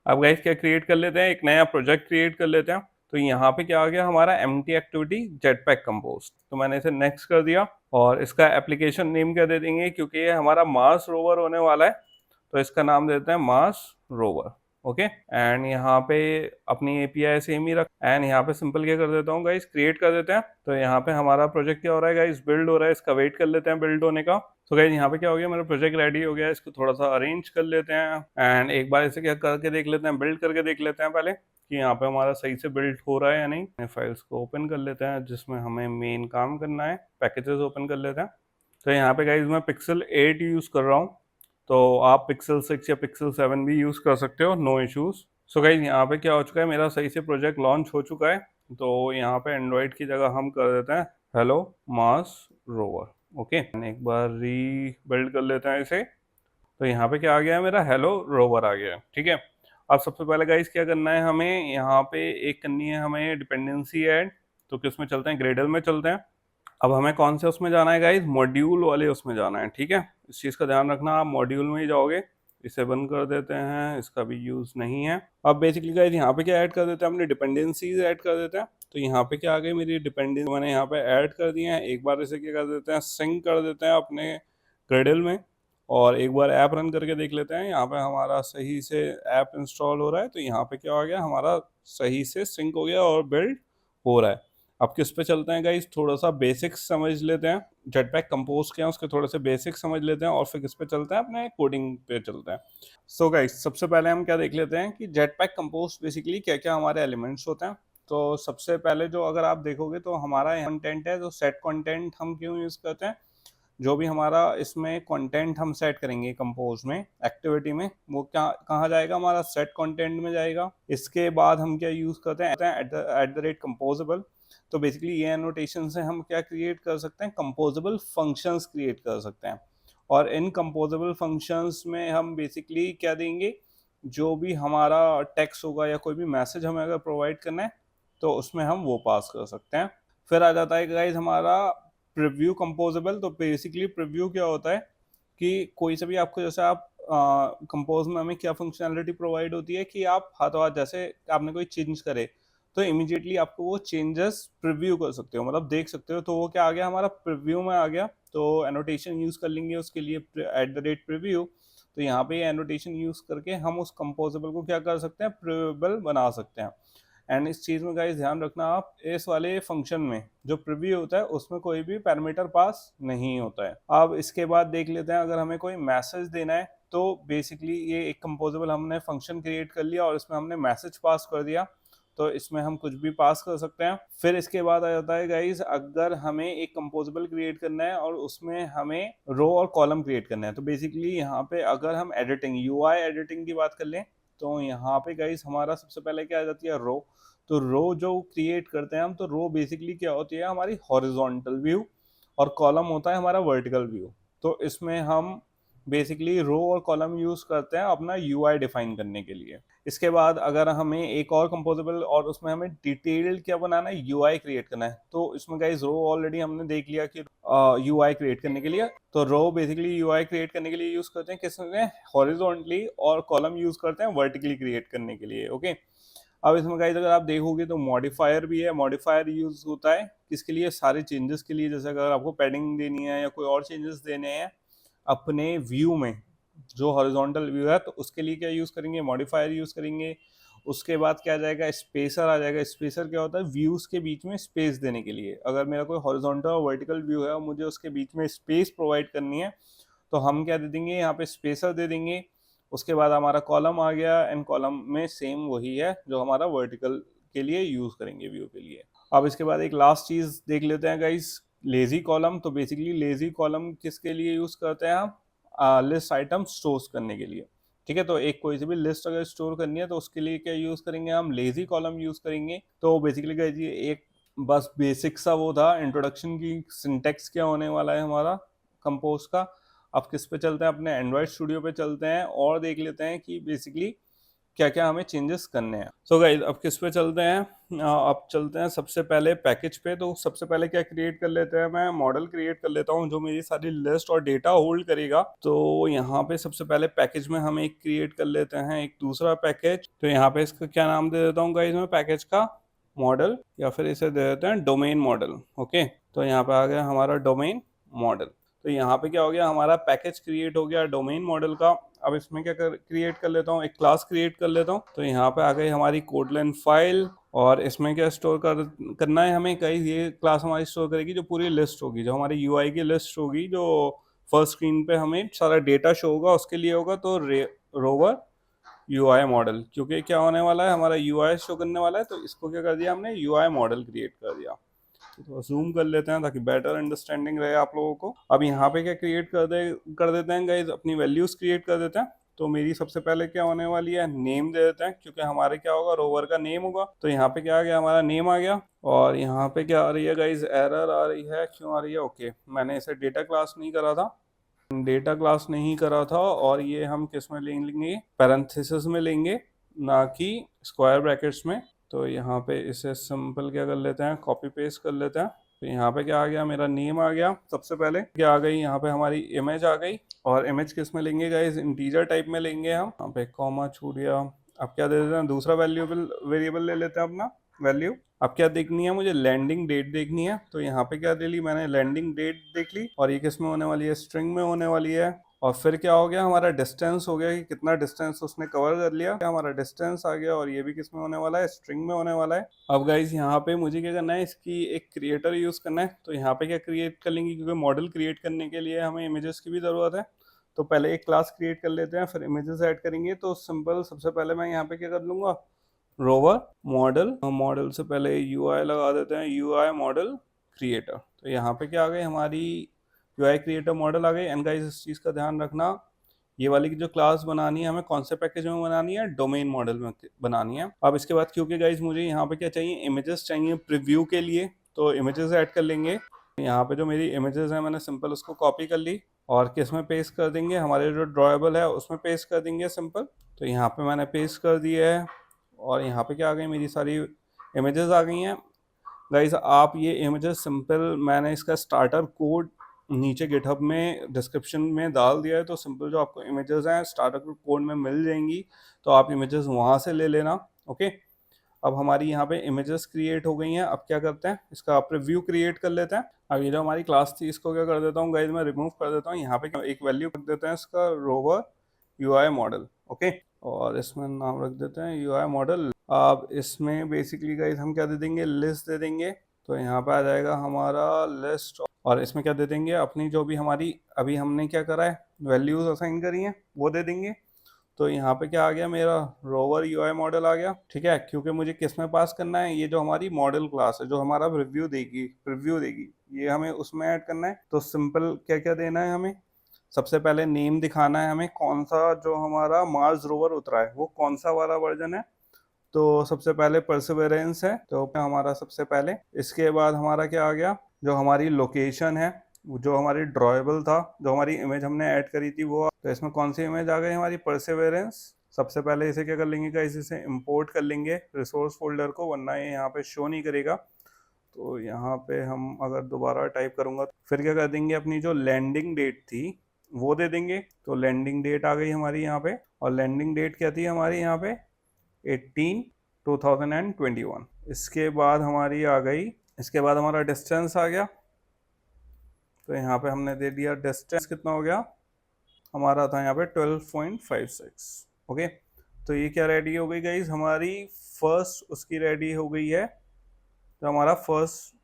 अब गाइस क्या क्रिएट कर लेते हैं, एक नया प्रोजेक्ट क्रिएट कर लेते हैं। तो यहाँ पे क्या आ गया हमारा एम्प्टी एक्टिविटी जेटपैक कंपोज। तो मैंने इसे नेक्स्ट कर दिया और इसका एप्लीकेशन नेम क्या दे देंगे, क्योंकि ये हमारा मार्स रोवर होने वाला है तो इसका नाम देते हैं मार्स रोवर। ओके, एंड यहाँ पे अपनी एपीआई सेम ही रख, एंड यहाँ पे सिंपल क्या कर देता हूँ गाइस, क्रिएट कर देते हैं। तो यहाँ पे हमारा प्रोजेक्ट क्या हो रहा है गाइस, बिल्ड हो रहा है, इसका वेट कर लेते हैं बिल्ड होने का। तो गाइस यहाँ पे क्या हो गया, मेरा प्रोजेक्ट रेडी हो गया, इसको थोड़ा सा अरेंज कर लेते हैं एंड एक बार इसे क्या करके देख लेते हैं, बिल्ड करके देख लेते हैं पहले कि यहाँ पे हमारा सही से बिल्ड हो रहा है या नहीं। फाइल्स को ओपन कर लेते हैं जिसमें हमें मेन काम करना है, पैकेजेस ओपन कर लेते हैं। तो यहाँ पे गाइस मैं पिक्सल 8 यूज कर रहा हूँ, तो आप पिक्सल 6 या पिक्सल 7 भी यूज कर सकते हो, नो इश्यूज। सो गाइस यहाँ पे क्या हो चुका है, मेरा सही से प्रोजेक्ट लॉन्च हो चुका है। तो यहाँ पे एंड्रॉइड की जगह हम कर देते हैं हेलो मार्स रोवर। ओके, एक बार रीबिल्ड कर लेते हैं इसे। तो यहाँ पे क्या आ गया है, मेरा हेलो रोवर आ गया है। ठीक है, अब सबसे पहले गाइस क्या करना है, हमें यहाँ पे एक करनी है हमें डिपेंडेंसी ऐड। तो किस में चलते हैं, ग्रेडल में चलते हैं। अब हमें कौन से उसमें जाना है गाइस, मॉड्यूल वाले उसमें जाना है। ठीक है, इस चीज़ का ध्यान रखना, आप मॉड्यूल में ही जाओगे। इसे बंद कर देते हैं, इसका भी यूज़ नहीं है। अब बेसिकली गाइस यहाँ पे क्या ऐड कर देते हैं, अपनी डिपेंडेंसीज ऐड कर देते हैं। तो यहाँ पे क्या आ गई मेरी डिपेंडेंसी, मैंने यहाँ पे ऐड कर दिए हैं। एक बार इसे क्या कर देते हैं, सिंक कर देते हैं अपने ग्रेडल में, और एक बार ऐप रन करके देख लेते हैं यहाँ पे हमारा सही से ऐप इंस्टॉल हो रहा है। तो यहाँ पे क्या हो गया, हमारा सही से सिंक हो गया और बिल्ड हो रहा है। अब किस पे चलते हैं गाइस, थोड़ा सा बेसिक्स समझ लेते हैं, जेटपैक कंपोज क्या है उसके थोड़े से बेसिक्स समझ लेते हैं और फिर किस पे चलते हैं, अपने कोडिंग पे चलते हैं। सो गाइस सबसे पहले हम क्या देख लेते हैं कि जेटपैक कंपोज बेसिकली क्या क्या हमारे एलिमेंट्स होते हैं। तो सबसे पहले जो अगर आप देखोगे तो हमारा कंटेंट है, तो सेट कंटेंट हम क्यों यूज करते हैं, जो भी हमारा इसमें कंटेंट हम सेट करेंगे कंपोज में एक्टिविटी में, वो क्या कहाँ जाएगा, हमारा सेट कंटेंट में जाएगा। इसके बाद हम क्या यूज करते हैं, एट द रेट कंपोजेबल। तो बेसिकली ये एनोटेशन से हम क्या क्रिएट कर सकते हैं, कंपोजेबल फंक्शंस क्रिएट कर सकते हैं। और इन कंपोजेबल फंक्शंस में हम बेसिकली क्या देंगे, जो भी हमारा टेक्स्ट होगा या कोई भी मैसेज हमें अगर प्रोवाइड करना है तो उसमें हम वो पास कर सकते हैं। फिर आ जाता है गाइज हमारा प्रीव्यू कंपोजेबल। तो बेसिकली प्रीव्यू क्या होता है कि कोई से भी आपको, जैसे आप कंपोज में हमें क्या फंक्शनैलिटी प्रोवाइड होती है कि आप हाथों हाथ जैसे आपने कोई चेंज करे तो इमीडिएटली आपको वो चेंजेस प्रीव्यू कर सकते हो, मतलब देख सकते हो। तो वो क्या आ गया, हमारा प्रीव्यू में आ गया। तो एनोटेशन यूज कर लेंगे उसके लिए एट द रेट प्रीव्यू। तो यहाँ पे एनोटेशन यूज करके हम उस कंपोजेबल को क्या कर सकते हैं, प्रीव्यूएबल बना सकते हैं। एंड इस चीज में गाइस ध्यान रखना, आप इस वाले फंक्शन में जो प्रीव्यू होता है उसमें कोई भी पैरामीटर पास नहीं होता है। अब इसके बाद देख लेते हैं, अगर हमें कोई मैसेज देना है तो बेसिकली ये एक कंपोजेबल हमने फंक्शन क्रिएट कर लिया और इसमें हमने मैसेज पास कर दिया। तो इसमें हम कुछ भी पास कर सकते हैं। फिर इसके बाद आ जाता है गाइज, अगर हमें एक कंपोजेबल क्रिएट करना है और उसमें हमें रो और कॉलम क्रिएट करना है, तो बेसिकली यहाँ पे अगर हम एडिटिंग यूआई एडिटिंग की बात कर लें तो यहाँ पे गाइज हमारा सबसे पहले क्या आ जाती है, रो। तो रो जो क्रिएट करते हैं हम, तो रो बेसिकली क्या होती है, हमारी हॉरिजॉन्टल व्यू, और कॉलम होता है हमारा वर्टिकल व्यू। तो इसमें हम बेसिकली रो और कॉलम यूज करते हैं अपना यूआई डिफाइन करने के लिए। इसके बाद अगर हमें एक और कंपोजेबल और उसमें हमें डिटेल्ड क्या बनाना है, यूआई क्रिएट करना है, तो इसमें गाइस रो ऑलरेडी हमने देख लिया कि यूआई क्रिएट करने के लिए, तो रो बेसिकली यूआई क्रिएट करने के लिए यूज करते हैं किसमें, हॉरिजॉन्टली, और कॉलम यूज करते हैं वर्टिकली क्रिएट करने के लिए। ओके, अब इसमें गाइस अगर आप देखोगे तो मॉडिफायर भी है। मॉडिफायर यूज होता है किसके लिए, सारे चेंजेस के लिए। जैसे अगर आपको पैडिंग देनी है या कोई और चेंजेस देने हैं अपने व्यू में, जो हॉरिजॉन्टल व्यू है, तो उसके लिए क्या यूज करेंगे, मॉडिफायर यूज करेंगे। उसके बाद क्या आ जाएगा, स्पेसर आ जाएगा। स्पेसर क्या होता है, व्यूज के बीच में स्पेस देने के लिए। अगर मेरा कोई हॉरिजॉन्टल और वर्टिकल व्यू है और मुझे उसके बीच में स्पेस प्रोवाइड करनी है तो हम क्या दे देंगे, यहाँ पे स्पेसर दे देंगे। उसके बाद हमारा कॉलम आ गया, एंड कॉलम में सेम वही है जो हमारा वर्टिकल के लिए यूज करेंगे, व्यू के लिए। अब इसके बाद एक लास्ट चीज देख लेते हैं गाइस, लेजी कॉलम। तो बेसिकली लेजी कॉलम किसके लिए यूज करते हैं हम, लिस्ट आइटम स्टोर करने के लिए। ठीक है, तो एक कोई सी भी लिस्ट अगर स्टोर करनी है तो उसके लिए क्या यूज करेंगे, हम लेजी कॉलम यूज करेंगे। तो बेसिकली गाइस ये एक बस बेसिक सा वो था इंट्रोडक्शन की, सिंटेक्स क्या होने वाला है हमारा कंपोज का। अब किस पे चलते हैं, अपने एंड्रॉयड स्टूडियो पे चलते हैं और देख लेते हैं कि बेसिकली क्या क्या हमें चेंजेस करने हैं। सो गाइस अब किस पे चलते हैं, अब चलते हैं सबसे पहले पैकेज पे। तो सबसे पहले क्या क्रिएट कर लेते हैं, मैं मॉडल क्रिएट कर लेता हूँ जो मेरी सारी लिस्ट और डेटा होल्ड करेगा। तो यहाँ पे सबसे पहले पैकेज में हम एक क्रिएट कर लेते हैं एक दूसरा पैकेज। तो यहाँ पे इसका क्या नाम दे देता हूँ गाइस मैं पैकेज का, मॉडल, या फिर इसे दे देते हैं डोमेन मॉडल। ओके, तो यहाँ पे आ गया हमारा डोमेन मॉडल। तो यहाँ पे क्या हो गया, हमारा पैकेज क्रिएट हो गया डोमेन मॉडल का। अब इसमें क्या क्रिएट कर लेता हूँ, एक क्लास क्रिएट कर लेता हूँ। तो यहाँ पे आ गई हमारी कोडलेन फाइल, और इसमें क्या स्टोर करना है हमें, कहीं ये क्लास हमारी स्टोर करेगी जो पूरी लिस्ट होगी, जो हमारी यूआई की लिस्ट होगी, जो फर्स्ट स्क्रीन पे हमें सारा डेटा शो होगा उसके लिए होगा। तो रोवर यूआई मॉडल, क्योंकि क्या होने वाला है, हमारा यूआई शो करने वाला है, तो इसको क्या कर दिया हमने, यूआई मॉडल क्रिएट कर दिया। तो जूम कर लेते हैं ताकि बेटर अंडरस्टैंडिंग रहे आप लोगों को। अब यहाँ पे क्या क्रिएट कर देते हैं गाइज, अपनी वैल्यूज क्रिएट कर देते हैं। तो मेरी सबसे पहले क्या होने वाली है, नेम दे देते हैं, क्योंकि हमारे क्या होगा, रोवर का नेम होगा। तो यहाँ पे क्या आ गया, हमारा नेम आ गया। और यहाँ पे क्या आ रही है गाइज, एरर आ रही है, क्यों आ रही है, ओके मैंने इसे डेटा क्लास नहीं करा था, डेटा क्लास नहीं करा था। और ये हम किस में लेंगे, पैरेंथेसिस में लेंगे, ना कि स्क्वायर ब्रैकेट्स में। तो यहाँ पे इसे सिंपल क्या कर लेते हैं, कॉपी पेस्ट कर लेते हैं। तो यहाँ पे क्या आ गया, मेरा नेम आ गया। सबसे पहले क्या आ गई, यहाँ पे हमारी इमेज आ गई। और इमेज किस में लेंगे गाइस, इंटीजर टाइप में लेंगे हम। यहाँ पे कॉमा छूट गया। अब क्या दे देते हैं, दूसरा वेरिएबल ले लेते हैं अपना वैल्यू। अब क्या देखनी है मुझे, लैंडिंग डेट देखनी है। तो यहाँ पे क्या दे ली मैंने, लैंडिंग डेट देख ली। और ये किस में होने वाली है, स्ट्रिंग में होने वाली है। और फिर क्या हो गया, हमारा डिस्टेंस हो गया कि कितना डिस्टेंस उसने कवर कर लिया, क्या हमारा डिस्टेंस आ गया। और ये भी किस में होने वाला है, स्ट्रिंग में होने वाला है। अब गाइज यहाँ पे मुझे क्या करना है, इसकी एक क्रिएटर यूज करना है। तो यहाँ पे क्या क्रिएट कर लेंगे, क्योंकि मॉडल क्रिएट करने के लिए हमें इमेजेस की भी जरूरत है। तो पहले एक क्लास क्रिएट कर लेते हैं, फिर इमेजेस ऐड करेंगे। तो सिंपल सबसे पहले मैं यहाँ पे क्या कर लूंगा, रोवर मॉडल, मॉडल से पहले यूआई लगा देते हैं, यूआई मॉडल क्रिएटर। तो यहाँ पे क्या आ गई, हमारी यूआई क्रिएटर मॉडल आ गई। एंड गाइस इस चीज़ का ध्यान रखना, ये वाली की जो क्लास बनानी है हमें कौन से पैकेज में बनानी है, डोमेन मॉडल में बनानी है। अब इसके बाद क्योंकि गाइस मुझे यहाँ पे क्या चाहिए, इमेजेस चाहिए प्रीव्यू के लिए, तो इमेजेस ऐड कर लेंगे। यहाँ पे जो मेरी इमेजेस हैं मैंने सिंपल उसको कॉपी कर ली, और किस में पेस्ट कर देंगे, हमारे जो ड्रॉएबल है उसमें पेस्ट कर देंगे सिंपल। तो यहाँ पे मैंने पेस्ट कर दिया है। और यहाँ पे क्या आ गई, मेरी सारी इमेजेस आ गई हैं। गाइस आप ये इमेजेस सिंपल, मैंने इसका स्टार्टर कोड नीचे गिटहब में डिस्क्रिप्शन में डाल दिया है। तो सिंपल जो आपको इमेजेस हैं स्टार्टर कोड में मिल जाएंगी, तो आप इमेजेस वहाँ से ले लेना। ओके, अब हमारी यहाँ पे इमेजेस क्रिएट हो गई हैं। अब क्या करते हैं, इसका प्रीव्यू क्रिएट कर लेते हैं। अब ये जो हमारी क्लास थी इसको क्या कर देता हूँ गाइस, मैं रिमूव कर देता हूँ। यहाँ पे एक वैल्यू कर देते हैं इसका, रोवर यूआई मॉडल। ओके, और इसमें नाम रख देते हैं यूआई मॉडल। अब इसमें बेसिकली गाइस हम क्या दे देंगे, लिस्ट दे देंगे। तो यहाँ पे आ जाएगा हमारा लिस्ट, और इसमें क्या दे देंगे, अपनी जो भी हमारी अभी हमने क्या करा है, वैल्यूज असाइन करी हैं वो दे देंगे। तो यहाँ पे क्या आ गया, मेरा रोवर यूआई मॉडल आ गया। ठीक है, क्योंकि मुझे किस में पास करना है, ये जो हमारी मॉडल क्लास है जो हमारा प्रीव्यू देगी ये हमें उसमें ऐड करना है। तो सिंपल क्या क्या देना है हमें, सबसे पहले नेम दिखाना है हमें, कौन सा जो हमारा मार्स रोवर उतरा है वो कौन सा वाला वर्जन है। तो सबसे पहले परसिवरेंस है, तो हमारा सबसे पहले। इसके बाद हमारा क्या आ गया, जो हमारी लोकेशन है, जो हमारी ड्रॉएबल था, जो हमारी इमेज हमने ऐड करी थी वो। तो इसमें कौन सी इमेज आ गई, हमारी परसिवरेंस। सबसे पहले इसे क्या कर लेंगे गाइस, इसे इंपोर्ट कर लेंगे रिसोर्स फोल्डर को, वरना ये यहाँ पे शो नहीं करेगा। तो यहाँ पे हम अगर दोबारा टाइप करूंगा, फिर क्या कर देंगे, अपनी जो लैंडिंग डेट थी वो दे देंगे। तो लैंडिंग डेट आ गई हमारी यहाँ पे, और लैंडिंग डेट क्या थी हमारी यहाँ पे, 18/2021। इसके बाद हमारी आ गई, इसके बाद हमारा डिस्टेंस आ गया। तो यहाँ पे हमने दे दिया डिस्टेंस, कितना हो गया हमारा, था यहाँ पे 12.56। ओके, तो ये क्या रेडी हो गई गाइज, हमारी फर्स्ट उसकी रेडी हो गई है। तो हमारा फर्स्ट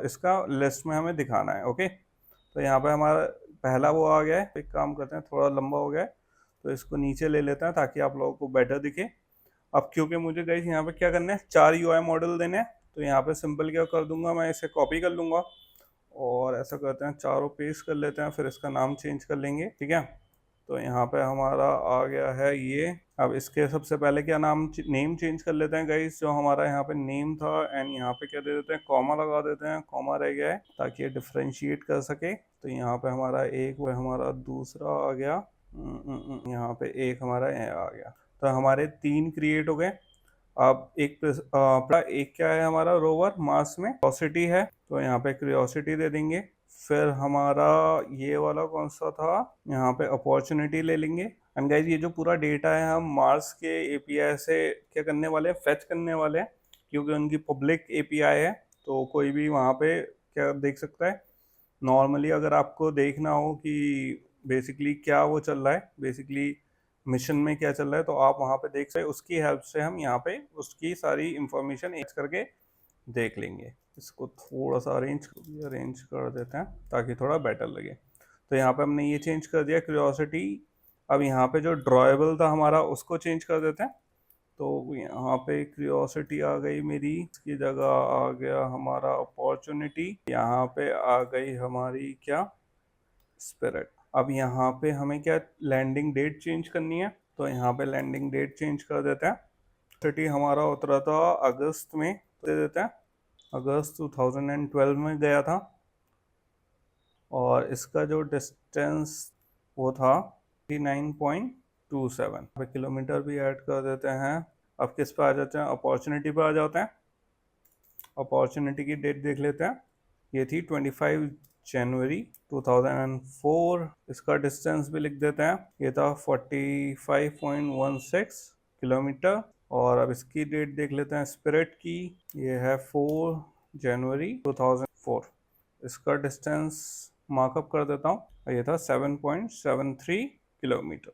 इसका लिस्ट में हमें दिखाना है। ओके, तो यहाँ पे हमारा पहला वो आ गया है। एक काम करते हैं, थोड़ा लंबा हो गया है तो इसको नीचे ले लेते हैं ताकि आप लोगों को बेटर दिखे। अब क्योंकि मुझे गाइस यहाँ पे क्या करना है, 4 यूआई मॉडल देने हैं। तो यहाँ पे सिंपल क्या कर दूंगा, मैं इसे कॉपी कर लूंगा, और ऐसा करते हैं चारों पेस्ट कर लेते हैं, फिर इसका नाम चेंज कर लेंगे। ठीक है, तो यहाँ पे हमारा आ गया है ये। अब इसके सबसे पहले क्या नेम चेंज कर लेते हैं गाइस, जो हमारा यहाँ पे नेम था। एंड यहाँ पे क्या दे देते हैं, कॉमा लगा देते हैं, कॉमा रह गया है ताकि ये डिफ्रेंशिएट कर सके। तो यहाँ पे हमारा एक, वो हमारा दूसरा आ गया, यहाँ पे एक हमारा आ गया। तो हमारे 3 क्रिएट हो गए। अब एक क्या है हमारा रोवर मार्स में, क्यूरियोसिटी है, तो यहाँ पे क्यूरियोसिटी दे देंगे। फिर हमारा ये वाला कौन सा था, यहाँ पे अपॉर्चुनिटी ले लेंगे। एंड गाइज ये जो पूरा डेटा है हम मार्स के एपीआई से क्या करने वाले हैं, फेच करने वाले हैं, क्योंकि उनकी पब्लिक एपीआई है, तो कोई भी वहाँ पे क्या देख सकता है। नॉर्मली अगर आपको देखना हो कि बेसिकली क्या वो चल रहा है, बेसिकली मिशन में क्या चल रहा है, तो आप वहाँ पे देख सकते हैं। उसकी हेल्प से हम यहाँ पे उसकी सारी इंफॉर्मेशन एक करके देख लेंगे। इसको थोड़ा सा अरेंज कर देते हैं ताकि थोड़ा बेटर लगे। तो यहाँ पे हमने ये चेंज कर दिया क्यूरियोसिटी। अब यहाँ पे जो ड्रॉएबल था हमारा उसको चेंज कर देते हैं। तो यहाँ पे क्यूरियोसिटी आ गई मेरी, इसकी जगह आ गया हमारा अपॉर्चुनिटी, यहाँ पे आ गई हमारी क्या, स्पिरिट। अब यहाँ पे हमें क्या लैंडिंग डेट चेंज करनी है, तो यहाँ पे लैंडिंग डेट चेंज कर देते हैं। सिटी हमारा उतरा था अगस्त में, दे देते हैं अगस्त 2012 में गया था। और इसका जो डिस्टेंस वो था 39.27 किलोमीटर भी ऐड कर देते हैं। अब किस पे आ जाते हैं, अपॉर्चुनिटी पे आ जाते हैं। अपॉर्चुनिटी की डेट देख लेते हैं, ये थी 25 जनवरी 2004। इसका डिस्टेंस भी लिख देते हैं, ये था 45.16 किलोमीटर। और अब इसकी डेट देख लेते हैं स्पिरिट की, ये है 4 जनवरी 2004। इसका डिस्टेंस मार्कअप कर देता हूँ, ये था 7.73 किलोमीटर।